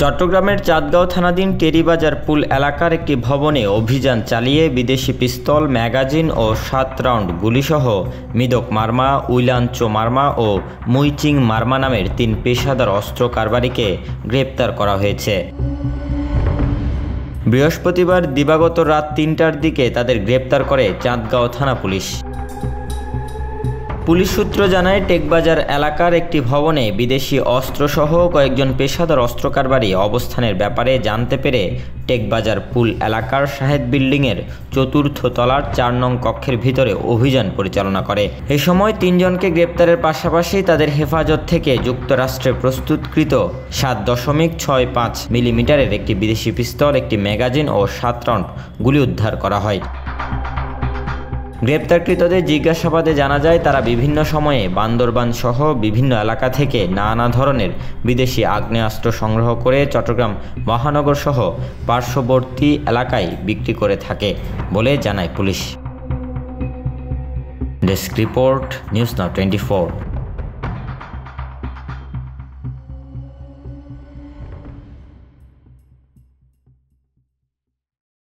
চট্টগ্রামের চাঁদগাঁও থানাধীন টেরিবাজার পুল এলাকার একটি ভবনে অভিযান চালিয়ে বিদেশি পিস্তল, ম্যাগাজিন ও 7 রাউন্ড গুলিসহ মিদক মারমা, উইলাঞ্চো মারমা ও মুইচিং মারমা নামের 3 পেশাদার অস্ত্র কারবারিকে গ্রেপ্তার করা হয়েছে। বৃহস্পতিবার দিবাগত রাত 3টার দিকে তাদের গ্রেপ্তার করে চাঁদগাঁও থানা পুলিশ। পুলিশ সূত্র জানায়, টেকবাজার এলাকার একটি ভবনে বিদেশি অস্ত্রসহ কয়েকজন পেশাদার অস্ত্র কারবারি অবস্থানের ব্যাপারে জানতে পেরে টেকবাজার পুল এলাকার শাহেদ বিল্ডিংয়ের 4র্থ তলার 4 নং কক্ষের ভিতরে অভিযান পরিচালনা করে। এ সময় 3 জনকে গ্রেপ্তারের পাশাপাশি তাদের হেফাজত থেকে যুক্তরাষ্ট্রে প্রস্তুতকৃত 7.65 মিলিমিটারের একটি বিদেশি পিস্তল, একটি ম্যাগাজিন ও 7 রাউন্ড গুলি উদ্ধার করা হয়। গ্রেপ্তারকৃতদের জিজ্ঞাসাবাদে জানা যায়, তারা বিভিন্ন সময়ে বান্দরবান সহ বিভিন্ন এলাকা থেকে নানা ধরনের বিদেশি আগ্নেয়াস্ত্র সংগ্রহ করে চট্টগ্রাম মহানগর সহ পার্শ্ববর্তী এলাকায় বিক্রি করে থাকে বলে জানায় police. Desk report, news now 24।